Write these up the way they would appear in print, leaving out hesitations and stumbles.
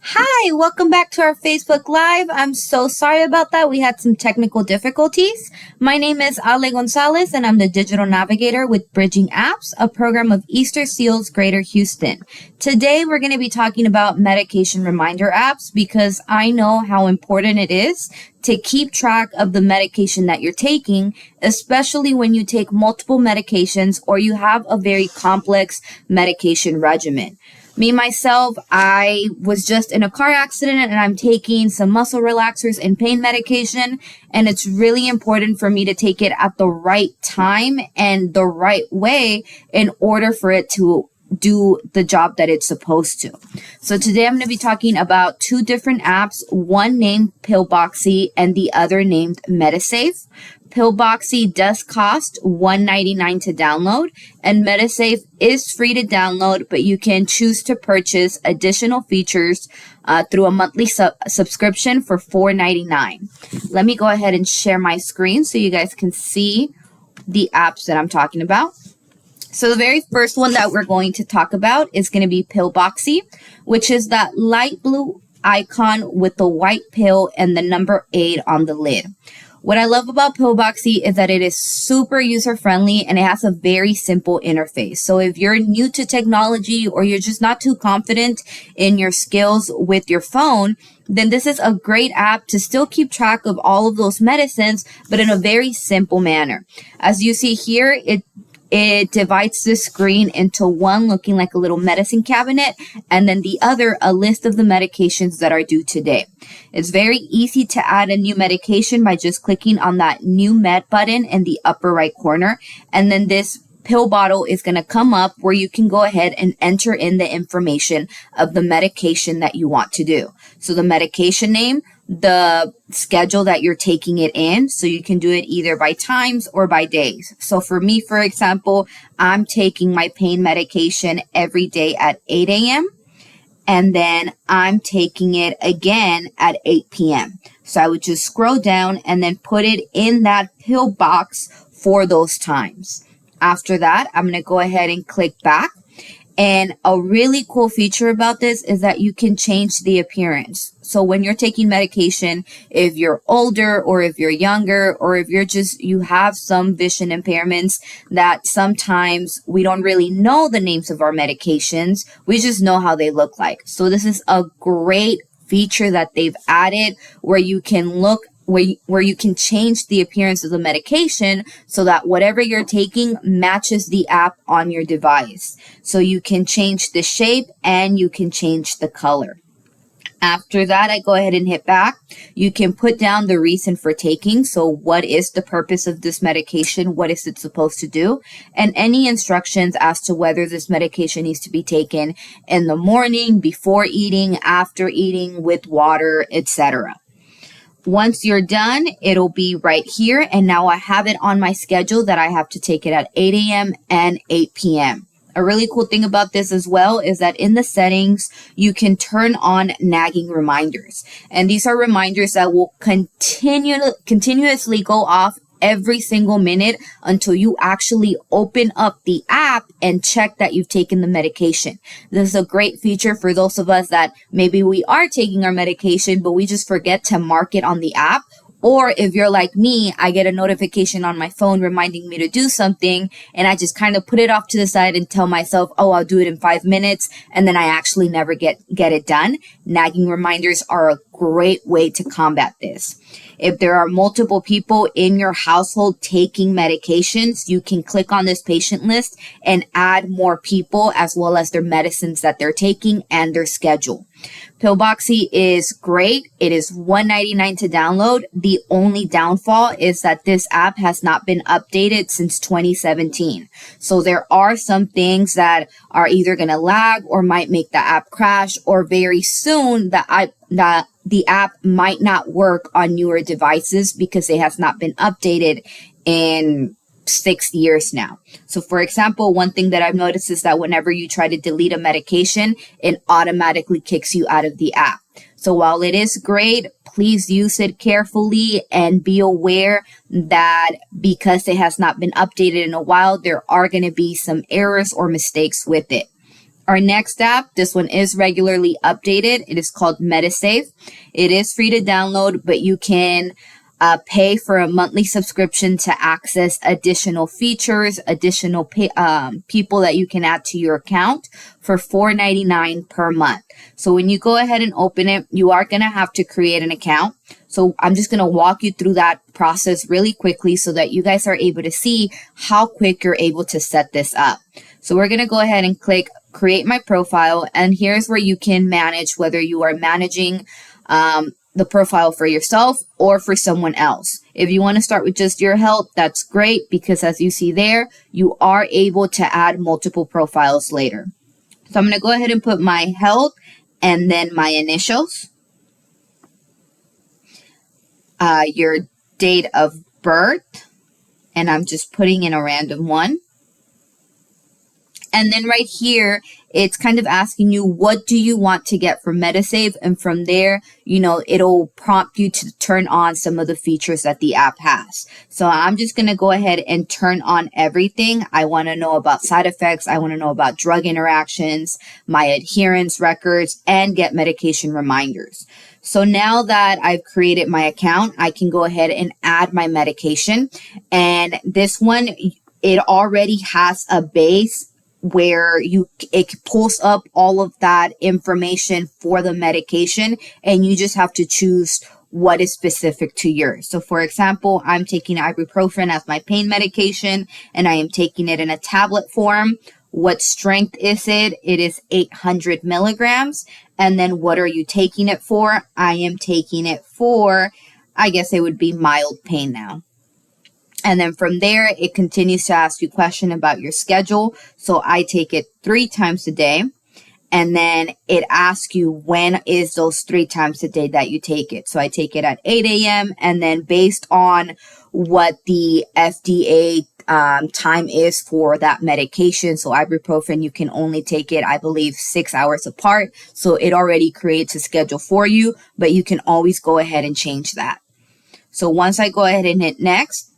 Hi, welcome back to our Facebook Live. I'm so sorry about that. We had some technical difficulties. My name is Ale Gonzalez, and I'm the Digital Navigator with BridgingApps, a program of Easter Seals Greater Houston. Today, we're going to be talking about medication reminder apps because I know how important it is to keep track of the medication that you're taking, especially when you take multiple medications or you have a very complex medication regimen. Myself, I was just in a car accident and I'm taking some muscle relaxers and pain medication. And it's really important for me to take it at the right time and the right way in order for it to do the job that it's supposed to. So today I'm going to be talking about two different apps, one named Pillboxie and the other named Medisafe. Pillboxie does cost $1.99 to download, and Medisafe is free to download, but you can choose to purchase additional features through a monthly subscription for $4.99. Let me go ahead and share my screen so you guys can see the apps that I'm talking about. So the very first one that we're going to talk about is going to be Pillboxie, which is that light blue icon with the white pill and the number 8 on the lid. What I love about Pillboxie is that it is super user-friendly and it has a very simple interface. So if you're new to technology or you're just not too confident in your skills with your phone, then this is a great app to still keep track of all of those medicines, but in a very simple manner. As you see here, it divides the screen into one looking like a little medicine cabinet and then the other a list of the medications that are due today. It's very easy to add a new medication by just clicking on that new med button in the upper right corner, and then this pill bottle is going to come up where you can go ahead and enter in the information of the medication that you want to do. So the medication name, the schedule that you're taking it in, so you can do it either by times or by days. So for me, for example, I'm taking my pain medication every day at 8 a.m. and then I'm taking it again at 8 p.m. So I would just scroll down and then put it in that pill box for those times. After that, I'm going to go ahead and click back. And a really cool feature about this is that you can change the appearance. So when you're taking medication, if you're older or if you're younger or if you have some vision impairments that sometimes we don't really know the names of our medications, we just know how they look like. So this is a great feature that they've added where you can where you can change the appearance of the medication so that whatever you're taking matches the app on your device. So you can change the shape and you can change the color. After that, I go ahead and hit back. You can put down the reason for taking. So what is the purpose of this medication? What is it supposed to do? And any instructions as to whether this medication needs to be taken in the morning, before eating, after eating, with water, etc. Once you're done, it'll be right here. And now I have it on my schedule that I have to take it at 8 a.m. and 8 p.m. A really cool thing about this as well is that in the settings, you can turn on nagging reminders. And these are reminders that will continuously go off every single minute until you actually open up the app and check that you've taken the medication. This is a great feature for those of us that maybe we are taking our medication, but we just forget to mark it on the app. Or if you're like me, I get a notification on my phone reminding me to do something, and I just kind of put it off to the side and tell myself, oh, I'll do it in 5 minutes, and then I actually never get it done. Nagging reminders are a great way to combat this. If there are multiple people in your household taking medications, you can click on this patient list and add more people as well as their medicines that they're taking and their schedule. Pillboxie is great. It is $1.99 to download. The only downfall is that this app has not been updated since 2017. So there are some things that are either going to lag or might make the app crash, or very soon the app might not work on newer devices because it has not been updated in 6 years now. So for example, one thing that I've noticed is that whenever you try to delete a medication, it automatically kicks you out of the app. So while it is great, please use it carefully and be aware that because it has not been updated in a while, there are going to be some errors or mistakes with it. Our next app, this one is regularly updated. It is called Medisafe. It is free to download, but you can pay for a monthly subscription to access additional features, additional people that you can add to your account for $4.99 per month. So when you go ahead and open it, you are going to have to create an account. So I'm just going to walk you through that process really quickly so that you guys are able to see how quick you're able to set this up. So we're going to go ahead and click create my profile. And here's where you can manage whether you are managing the profile for yourself or for someone else. If you want to start with just your health, that's great, because as you see there, you are able to add multiple profiles later. So I'm going to go ahead and put my health and then my initials, your date of birth, and I'm just putting in a random one. And then right here, it's kind of asking you, what do you want to get from Medisafe? And from there, it'll prompt you to turn on some of the features that the app has. So I'm just going to go ahead and turn on everything. I want to know about side effects. I want to know about drug interactions, my adherence records, and get medication reminders. So now that I've created my account, I can go ahead and add my medication. And this one, it already has a base where it pulls up all of that information for the medication, and you just have to choose what is specific to yours. So for example, I'm taking ibuprofen as my pain medication, and I am taking it in a tablet form. What strength is it? It is 800 milligrams. And then what are you taking it for? I am taking it for, I guess it would be mild pain now. And then from there, it continues to ask you a question about your schedule. So I take it 3 times a day. And then it asks you when is those 3 times a day that you take it. So I take it at 8 a.m. And then based on what the FDA time is for that medication. So ibuprofen, you can only take it, I believe, 6 hours apart. So it already creates a schedule for you, but you can always go ahead and change that. So once I go ahead and hit next,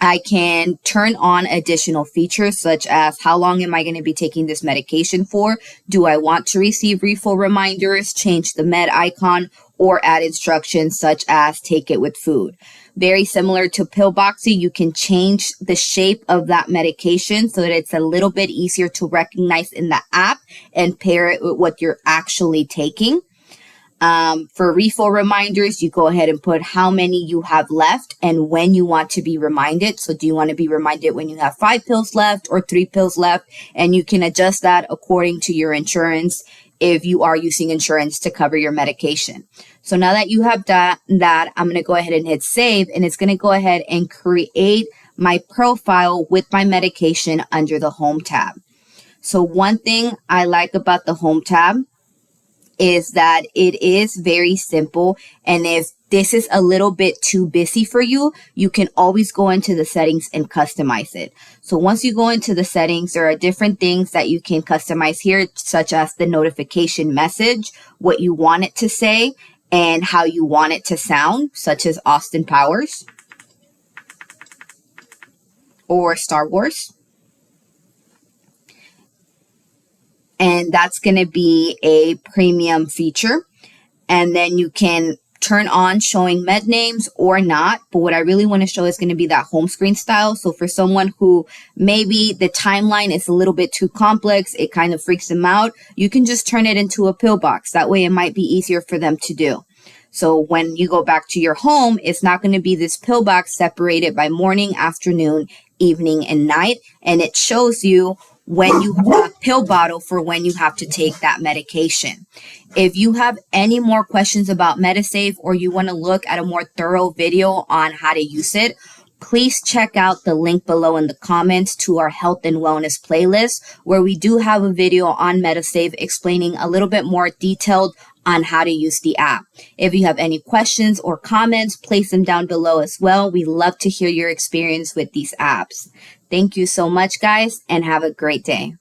I can turn on additional features such as how long am I going to be taking this medication for? Do I want to receive refill reminders, change the med icon, or add instructions such as take it with food? Very similar to Pillboxie, you can change the shape of that medication so that it's a little bit easier to recognize in the app and pair it with what you're actually taking. For refill reminders, you go ahead and put how many you have left and when you want to be reminded. So do you want to be reminded when you have 5 pills left or 3 pills left? And you can adjust that according to your insurance if you are using insurance to cover your medication. So now that you have that, I'm going to go ahead and hit save, and it's going to go ahead and create my profile with my medication under the home tab. So one thing I like about the home tab is that it is very simple, and if this is a little bit too busy for you, you can always go into the settings and customize it. So once you go into the settings, there are different things that you can customize here, such as the notification message, what you want it to say, and how you want it to sound, such as Austin Powers or Star Wars. And that's going to be a premium feature. And then you can turn on showing med names or not. But what I really want to show is going to be that home screen style. So for someone who maybe the timeline is a little bit too complex, it kind of freaks them out, you can just turn it into a pillbox. That way it might be easier for them to do. So when you go back to your home, it's not going to be this pillbox separated by morning, afternoon, evening, and night. And it shows you when you have a pill bottle for when you have to take that medication. If you have any more questions about Medisafe, or you want to look at a more thorough video on how to use it, please check out the link below in the comments to our health and wellness playlist, where we do have a video on Medisafe explaining a little bit more detailed on how to use the app. If you have any questions or comments, place them down below as well. We love to hear your experience with these apps. Thank you so much, guys, and have a great day.